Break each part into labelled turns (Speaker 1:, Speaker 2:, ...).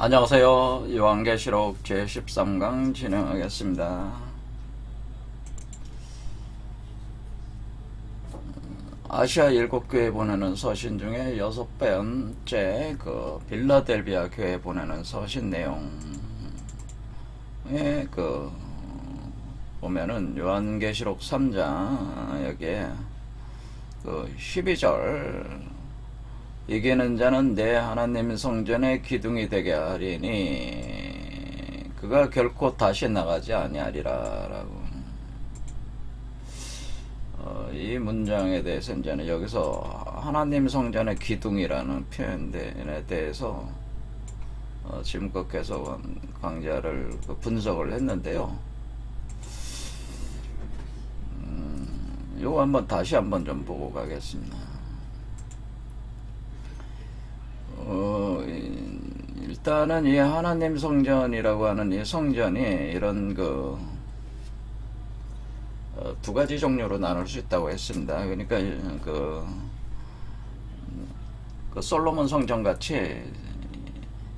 Speaker 1: 안녕하세요. 요한계시록 제13강 진행하겠습니다. 아시아 7교회 보내는 서신 중에 6번째 빌라델비아 교회 보내는 서신 내용에 보면은 요한계시록 3장 여기에 12절 이기는 자는 내 하나님 성전의 기둥이 되게 하리니 그가 결코 다시 나가지 아니하리라 라고. 이 문장에 대해서 이제는 여기서 하나님 성전의 기둥이라는 표현에 대해서 지금껏 계속 강좌를 분석을 했는데요. 요거 다시 한번 좀 보고 가겠습니다. 일단은 이 하나님 성전이라고 하는 이 성전이 이런 두 가지 종류로 나눌 수 있다고 했습니다. 그러니까 솔로몬 성전 같이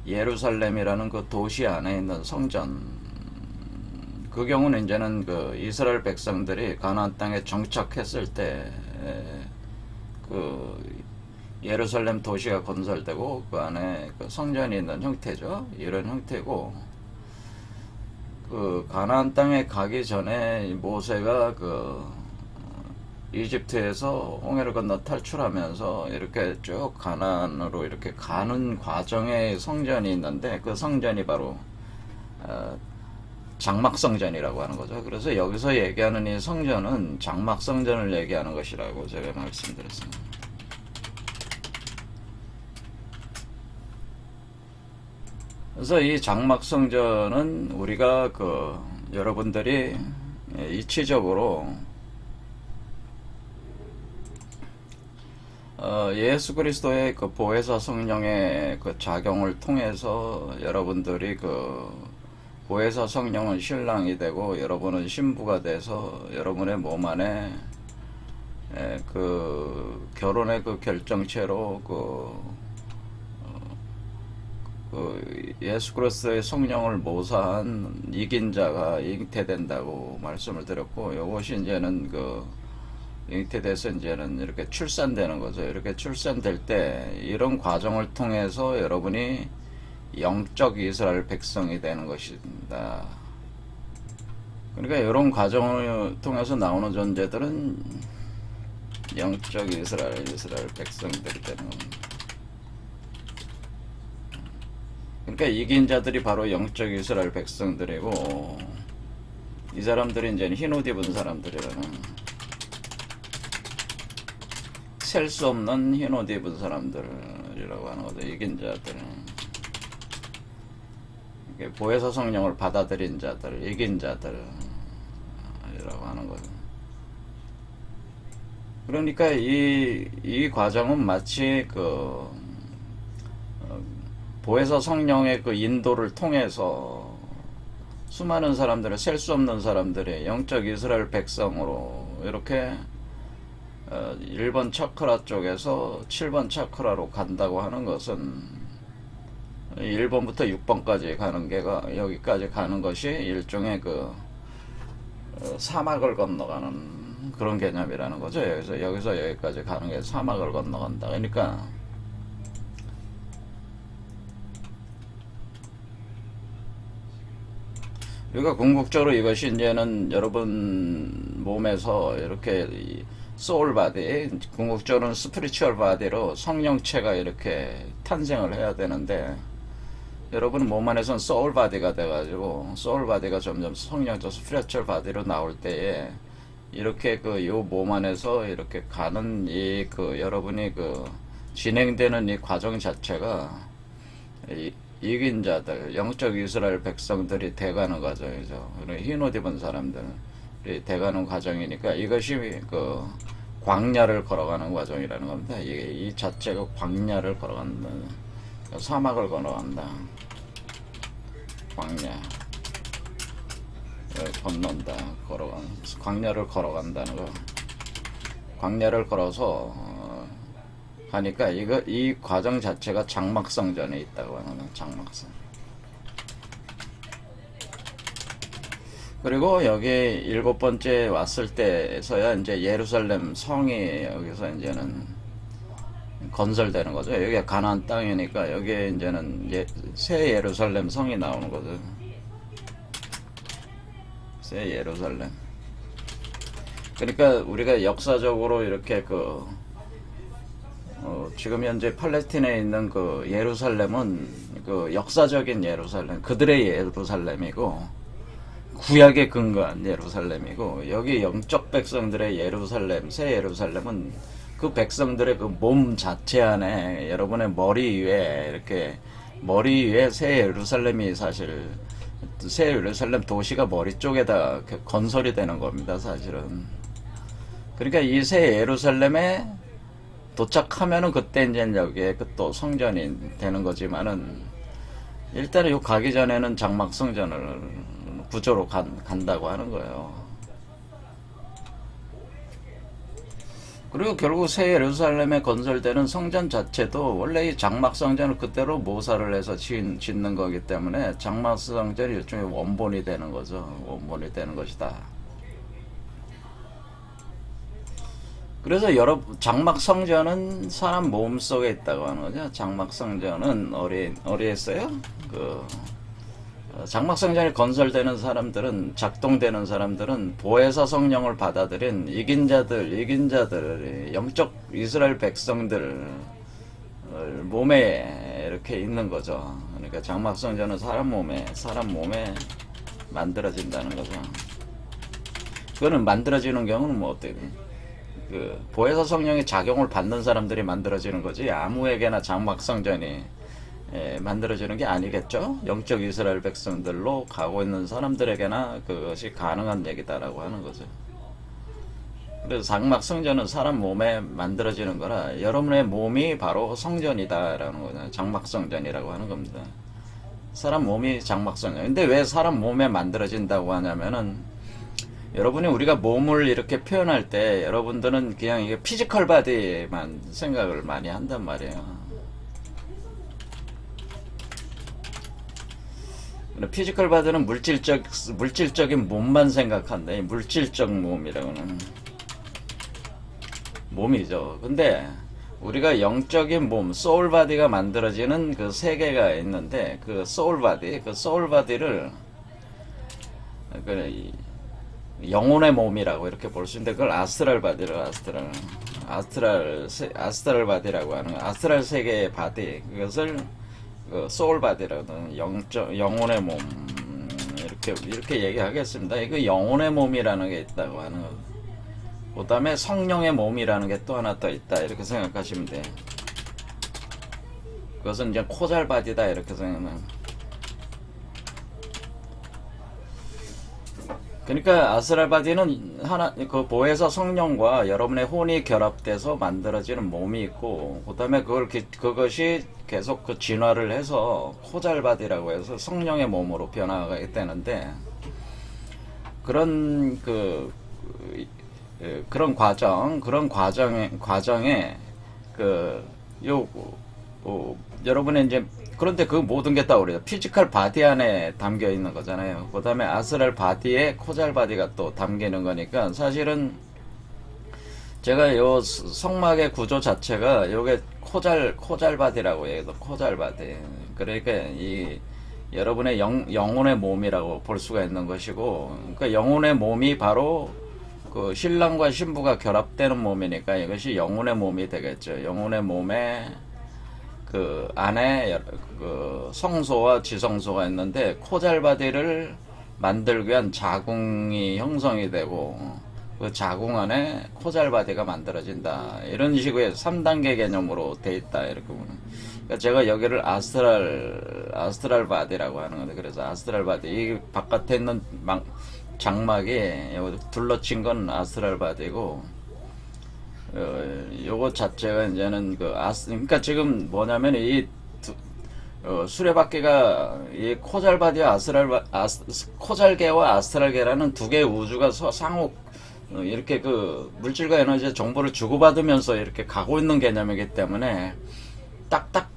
Speaker 1: 예루살렘이라는 그 도시 안에 있는 성전, 그 경우는 이제는 이스라엘 백성들이 가나안 땅에 정착했을 때 예루살렘 도시가 건설되고 그 안에 성전이 있는 형태죠. 이런 형태고, 가나안 땅에 가기 전에 모세가 이집트에서 홍해를 건너 탈출하면서 이렇게 쭉 가나안으로 이렇게 가는 과정에 성전이 있는데, 그 성전이 바로 장막성전이라고 하는 거죠. 그래서 여기서 얘기하는 이 성전은 장막성전을 얘기하는 것이라고 제가 말씀드렸습니다. 그래서 이 장막성전은 우리가 여러분들이 이치적으로 예수 그리스도의 보혜사 성령의 작용을 통해서 여러분들이 보혜사 성령은 신랑이 되고 여러분은 신부가 돼서 여러분의 몸 안에 결혼의 결정체로 예수 그리스도의 성령을 모사한 이긴 자가 잉태된다고 말씀을 드렸고, 이것이 이제는 잉태돼서 이제는 이렇게 출산되는 거죠. 이렇게 출산될 때 이런 과정을 통해서 여러분이 영적 이스라엘 백성이 되는 것입니다. 그러니까 이런 과정을 통해서 나오는 존재들은 영적 이스라엘 백성들이 되는 겁니다. 그러니까 이긴 자들이 바로 영적 이스라엘 백성들이고, 이 사람들이 이제 흰옷 입은 사람들이라는, 셀 수 없는 흰옷 입은 사람들이라고 하는 거죠. 이긴 자들, 보혜사 성령을 받아들인 자들, 이긴 자들이라고 하는 거죠. 그러니까 이 과정은 마치 보혜사 성령의 인도를 통해서 수많은 사람들을, 셀 수 없는 사람들이 영적 이스라엘 백성으로 이렇게 1번 차크라 쪽에서 7번 차크라로 간다고 하는 것은 1번부터 6번까지 가는 여기까지 가는 것이 일종의 사막을 건너가는 그런 개념이라는 거죠. 여기서 여기까지 가는 게 사막을 건너간다. 그러니까 그러니까 궁극적으로 이것이 이제는 여러분 몸에서 이렇게 소울 바디, 궁극적으로는 스피리추얼 바디로 성령체가 이렇게 탄생을 해야 되는데, 여러분 몸 안에서는 소울 바디가 돼가지고 소울 바디가 점점 성령적 스피리추얼 바디로 나올 때에 이렇게 요 몸 안에서 이렇게 가는 여러분이 진행되는 이 과정 자체가 이긴 자들, 영적 이스라엘 백성들이 돼가는 과정이죠. 흰옷 입은 사람들이 돼가는 과정이니까 이것이 광야를 걸어가는 과정이라는 겁니다. 이 자체가 광야를 걸어간다. 사막을 걸어간다. 광야. 건넌다. 광야를 걸어간다는 거. 광야를 걸어서 하니까 이 과정 자체가 장막성전에 있다고 하는 장막성. 그리고 여기 일곱 번째 왔을 때에서야 이제 예루살렘 성이 여기서 이제는 건설되는 거죠. 여기가 가나안 땅이니까 여기에 이제는 새 예루살렘 성이 나오는 거죠. 새 예루살렘. 그러니까 우리가 역사적으로 이렇게 지금 현재 팔레스틴에 있는 그 예루살렘은 그 역사적인 예루살렘, 그들의 예루살렘이고 구약에 근거한 예루살렘이고, 여기 영적 백성들의 예루살렘, 새 예루살렘은 그 백성들의 그 몸 자체 안에 여러분의 머리 위에 이렇게 머리 위에 새 예루살렘이 사실 새 예루살렘 도시가 머리 쪽에다 건설이 되는 겁니다, 사실은. 그러니까 이 새 예루살렘에 도착하면은 그때 이제 여기에 또 성전이 되는 거지만은 일단은 요 가기 전에는 장막 성전을 구조로 간다고 하는 거예요. 그리고 결국 새 예루살렘에 건설되는 성전 자체도 원래 이 장막 성전을 그대로 모사를 해서 짓는 거기 때문에 장막 성전이 일종의 원본이 되는 거죠. 원본이 되는 것이다. 그래서 장막 성전은 사람 몸 속에 있다고 하는 거죠. 장막 성전은 어디에 있어요? 장막 성전이 건설되는 사람들은, 작동되는 사람들은 보혜사 성령을 받아들인 이긴 자들, 영적 이스라엘 백성들 몸에 이렇게 있는 거죠. 그러니까 장막 성전은 사람 몸에 만들어진다는 거죠. 그거는 만들어지는 경우는 뭐 어때요? 보혜사 성령의 작용을 받는 사람들이 만들어지는 거지 아무에게나 장막 성전이 만들어지는 게 아니겠죠. 영적 이스라엘 백성들로 가고 있는 사람들에게나 그것이 가능한 얘기다라고 하는 거죠. 그래서 장막 성전은 사람 몸에 만들어지는 거라 여러분의 몸이 바로 성전이다라는 거죠. 장막 성전이라고 하는 겁니다. 사람 몸이 장막 성전. 근데 왜 사람 몸에 만들어진다고 하냐면은 여러분이 우리가 몸을 이렇게 표현할 때 여러분들은 그냥 이게 피지컬 바디만 생각을 많이 한단 말이에요. 피지컬 바디는 물질적인 몸만 생각한다. 물질적 몸이라고는 몸이죠. 근데 우리가 영적인 몸, 소울 바디가 만들어지는 그 세계가 있는데 그 소울 바디를 영혼의 몸이라고 이렇게 볼 수 있는데 그걸 아스트랄 바디라고 아스트랄 바디라고 하는 아스트랄 세계의 바디, 그것을 소울 바디라고 영혼의 몸 이렇게 얘기하겠습니다. 이거 영혼의 몸이라는 게 있다고 하는 거. 그 다음에 성령의 몸이라는 게 또 하나 더 있다 이렇게 생각하시면 돼요. 그것은 이제 코잘 바디다 이렇게 생각하면. 그러니까 아스트랄 바디는 그 보혜사 성령과 여러분의 혼이 결합돼서 만들어지는 몸이 있고, 그 다음에 그것이 계속 진화를 해서 코잘 바디라고 해서 성령의 몸으로 변화하게 되는데, 그런 과정에 여러분의 이제 그런데 그 모든 게 다 우리가 피지컬 바디 안에 담겨 있는 거잖아요. 그 다음에 아스트랄 바디에 코잘 바디가 또 담기는 거니까 사실은 제가 요 성막의 구조 자체가 요게 코잘 바디라고 얘기해서 코잘 바디. 그러니까 이 여러분의 영혼의 몸이라고 볼 수가 있는 것이고, 그러니까 영혼의 몸이 바로 그 신랑과 신부가 결합되는 몸이니까 이것이 영혼의 몸이 되겠죠. 영혼의 몸에 그 안에 그 성소와 지성소가 있는데 코잘 바디를 만들기 위한 자궁이 형성이 되고 그 자궁 안에 코잘 바디가 만들어진다. 이런 식의 3단계 개념으로 돼 있다. 이렇게 보면. 그러니까 제가 여기를 아스트랄 바디라고 하는 건데, 그래서 아스트랄 바디, 이 바깥에 있는 장막이 둘러친 건 아스트랄 바디고, 요거 자체가 이제는 그러니까 지금 뭐냐면 수레바퀴가 이 코잘바디와 코잘계와 아스트랄계라는 두 개의 우주가 상호 이렇게 물질과 에너지의 정보를 주고받으면서 이렇게 가고 있는 개념이기 때문에 딱딱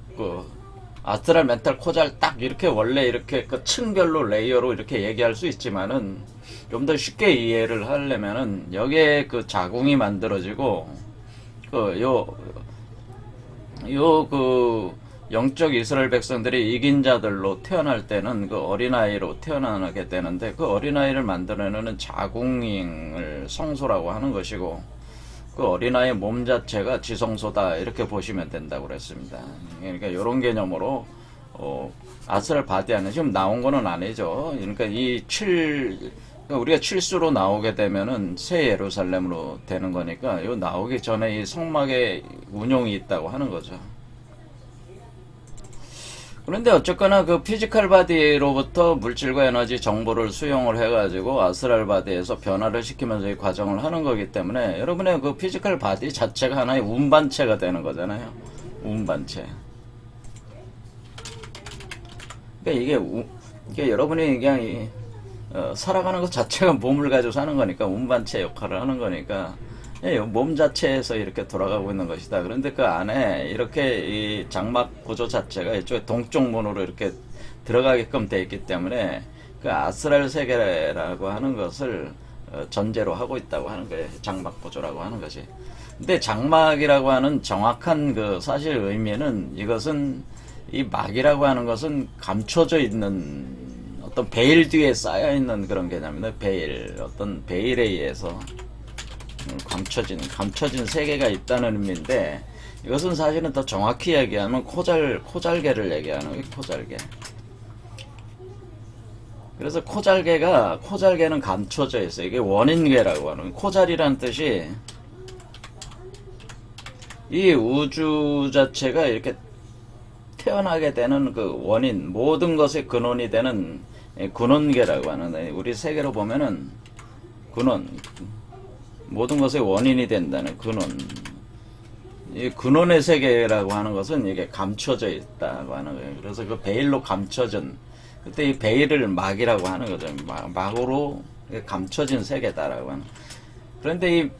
Speaker 1: 아스트랄, 멘탈, 코잘 딱 이렇게 원래 이렇게 그 층별로 레이어로 이렇게 얘기할 수 있지만은 좀 더 쉽게 이해를 하려면은 여기에 그 자궁이 만들어지고 그 영적 이스라엘 백성들이 이긴 자들로 태어날 때는 그 어린아이로 태어나게 되는데 그 어린아이를 만들어내는 자궁을 성소라고 하는 것이고 그 어린아이의 몸 자체가 지성소다 이렇게 보시면 된다고 그랬습니다. 그러니까 이런 개념으로 아스랄 바디아는 지금 나온 거는 아니죠. 그러니까 그러니까 우리가 칠수로 나오게 되면은 새 예루살렘으로 되는 거니까 요 나오기 전에 이 성막의 운용이 있다고 하는 거죠. 그런데 어쨌거나 그 피지컬 바디로부터 물질과 에너지 정보를 수용을 해가지고 아스랄 바디에서 변화를 시키면서 이 과정을 하는 거기 때문에 여러분의 그 피지컬 바디 자체가 하나의 운반체가 되는 거잖아요. 운반체. 그러니까 이게 여러분이 그냥 살아가는 것 자체가 몸을 가지고 사는 거니까 운반체 역할을 하는 거니까 몸 자체에서 이렇게 돌아가고 있는 것이다. 그런데 그 안에 이렇게 이 장막 구조 자체가 이쪽에 동쪽 문으로 이렇게 들어가게끔 되어 있기 때문에 그 아스랄 세계라고 하는 것을 전제로 하고 있다고 하는 거예요. 장막 구조라고 하는 것이. 근데 장막이라고 하는 정확한 그 사실 의미는 이것은 이 막이라고 하는 것은 감춰져 있는 어떤 베일 뒤에 쌓여 있는 그런 개념입니다. 베일, 어떤 베일에 의해서 감춰진 세계가 있다는 의미인데 이것은 사실은 더 정확히 얘기하면 코잘개를 얘기하는 거예요. 코잘개. 그래서 코잘개는 감춰져 있어요. 이게 원인계라고 하는 거예요. 코잘이라는 뜻이 이 우주 자체가 이렇게 태어나게 되는 그 원인, 모든 것의 근원이 되는 근원계라고 하는, 우리 세계로 보면은 근원, 모든 것의 원인이 된다는 근원. 이 근원의 세계라고 하는 것은 이게 감춰져 있다고 하는 거예요. 그래서 그 베일로 감춰진, 그때 이 베일을 막이라고 하는 거죠. 막으로 감춰진 세계다라고 하는. 그런데 이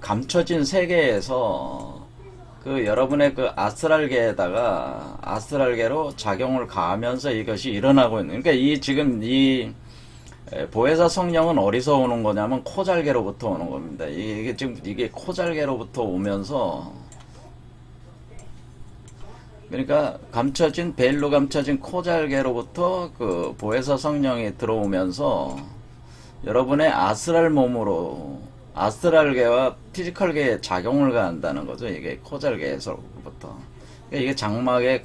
Speaker 1: 감춰진 세계에서 그 여러분의 그 아스트랄계에다가 아스트랄계로 작용을 가하면서 이것이 일어나고 있는, 그러니까 지금 이 보혜사 성령은 어디서 오는 거냐면 코잘개로부터 오는 겁니다. 이게 지금 이게 코잘개로부터 오면서, 그러니까 베일로 감춰진 코잘개로부터 그 보혜사 성령이 들어오면서 여러분의 아스랄 몸으로 아스트랄계와 피지컬계에 작용을 가한다는 거죠. 이게 코잘계에서부터. 그러니까 이게 장막에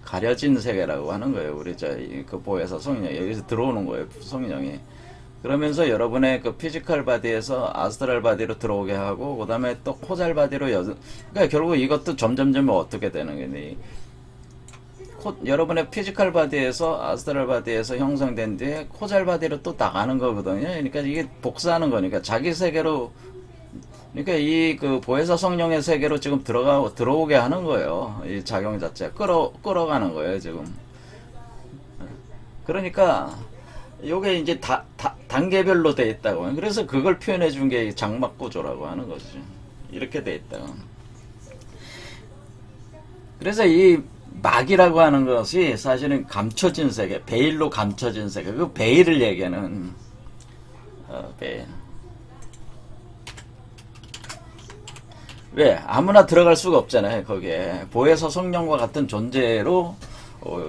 Speaker 1: 가려진 세계라고 하는 거예요. 우리 그 보혜사 성령이 여기서 들어오는 거예요. 성령이. 그러면서 여러분의 그 피지컬 바디에서 아스트랄 바디로 들어오게 하고, 그 다음에 또 코잘 바디로 그러니까 결국 이것도 점점점 어떻게 되는 거니? 여러분의 피지컬 바디에서 아스트랄 바디에서 형성된 뒤에 코잘 바디로 또 나가는 거거든요. 그러니까 이게 복사하는 거니까 자기 세계로, 그러니까 이 그 보혜사 성령의 세계로 지금 들어오게 하는 거예요. 이 작용 자체가 끌어가는 거예요, 지금. 그러니까 요게 이제 단계별로 돼 있다고. 그래서 그걸 표현해 준 게 장막 구조라고 하는 것이죠. 이렇게 돼 있다고. 그래서 이 막이라고 하는 것이 사실은 감춰진 세계, 베일로 감춰진 세계, 그 베일을 얘기하는 베일. 왜? 아무나 들어갈 수가 없잖아요. 거기에 보혜사 성령과 같은 존재로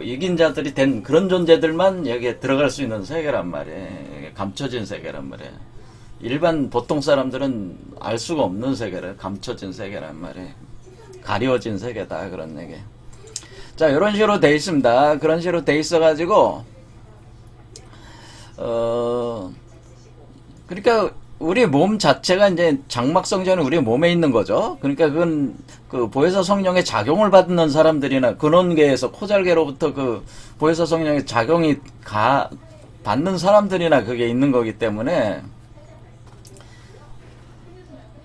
Speaker 1: 이긴 자들이 된 그런 존재들만 여기에 들어갈 수 있는 세계란 말이에요. 감춰진 세계란 말이에요. 일반 보통 사람들은 알 수가 없는 세계를 감춰진 세계란 말이에요. 가려진 세계다, 그런 얘기. 자, 이런 식으로 돼 있습니다. 그런 식으로 돼 있어가지고, 그러니까 우리 몸 자체가 이제 장막성전은 우리 몸에 있는 거죠. 그러니까 그건 그 보혜사 성령의 작용을 받는 사람들이나 근원계에서 코잘계로부터 그 보혜사 성령의 작용이 받는 사람들이나 그게 있는 거기 때문에,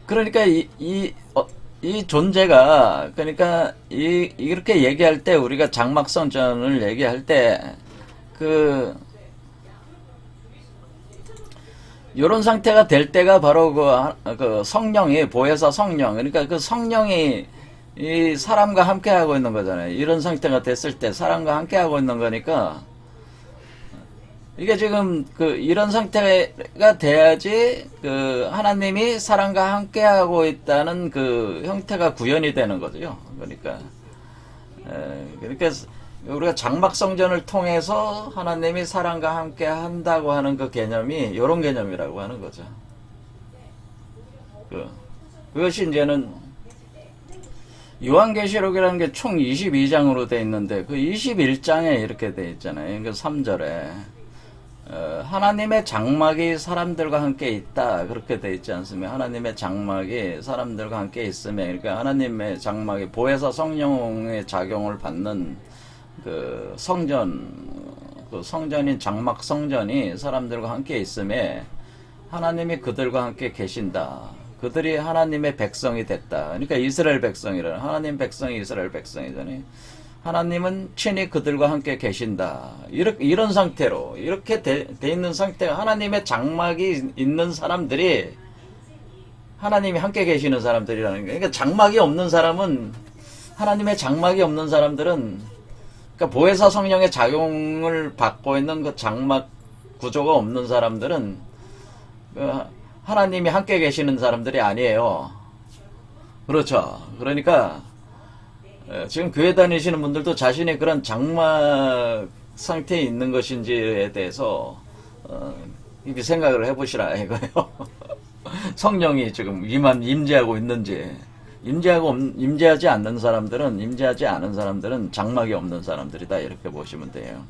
Speaker 1: 그러니까 이 존재가, 그러니까 이렇게 얘기할 때, 우리가 장막성전을 얘기할 때 요런 상태가 될 때가 바로 그 성령이, 보혜사 성령, 그러니까 그 성령이 이 사람과 함께 하고 있는 거잖아요. 이런 상태가 됐을 때 사람과 함께 하고 있는 거니까 이게 지금 이런 상태가 돼야지 하나님이 사람과 함께 하고 있다는 형태가 구현이 되는 거죠. 그러니까 그렇게 우리가 장막 성전을 통해서 하나님이 사람과 함께 한다고 하는 그 개념이 이런 개념이라고 하는 거죠. 그것이 이제는 요한계시록이라는 게 총 22장으로 돼 있는데 그 21장에 이렇게 돼 있잖아요. 그 3절에 하나님의 장막이 사람들과 함께 있다 그렇게 돼 있지 않습니까? 하나님의 장막이 사람들과 함께 있으면 그러니까 하나님의 장막이 보혜사 성령의 작용을 받는 성전인 장막 성전이 사람들과 함께 있음에 하나님이 그들과 함께 계신다. 그들이 하나님의 백성이 됐다. 그러니까 이스라엘 백성이라 하나님 백성이 이스라엘 백성이잖아요. 하나님은 친히 그들과 함께 계신다. 이런 상태로 이렇게 돼 있는 상태가 하나님의 장막이 있는 사람들이 하나님이 함께 계시는 사람들이라는 거예요. 그러니까 장막이 없는 사람은 하나님의 장막이 없는 사람들은 그러니까 보혜사 성령의 작용을 받고 있는 그 장막 구조가 없는 사람들은 하나님이 함께 계시는 사람들이 아니에요. 그렇죠. 그러니까 지금 교회 다니시는 분들도 자신이 그런 장막 상태에 있는 것인지에 대해서 이렇게 생각을 해보시라 이거예요. 성령이 지금 임재하고 있는지 임재하지 않는 사람들은 임재하지 않은 사람들은 장막이 없는 사람들이다 이렇게 보시면 돼요.